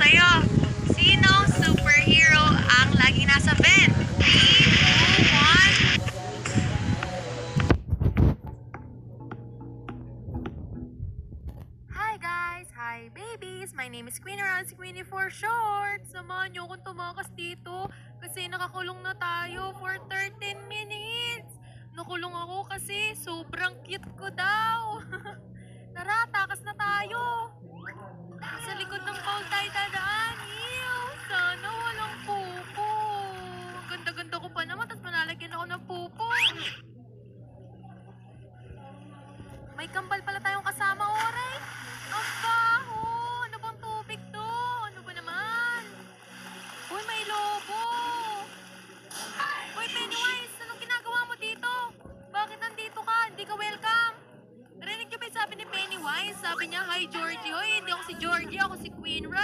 tayo. Sinong superhero ang laging nasa vent? 3, 2, 1. Hi guys! Hi babies! My name is Queen Ron, si Queenie for short. Samahan niyo akong tumakas dito kasi nakakulong na tayo for 13 minutes. Nakulong ako kasi sobrang cute ko daw. Tara, takas na tayo. Sa likod ng bowl tayo dadaan. Ew, sana walang pupo. Ang ganda-ganda ko pa naman, tapos manalagyan ako ng pupo. May kambal pala tayong kasama, Oray. Ang baho! Ano bang tubig to? Ano ba naman? Uy, may lobo! Uy, Pennywise! Anong ginagawa mo dito? Bakit nandito ka? Hindi ka welcome. Narinig niyo ba yung sabi ni Pennywise? Sabi niya, hi Georgie. Hoy, hindi ako si Georgie, ako si Queen Ron.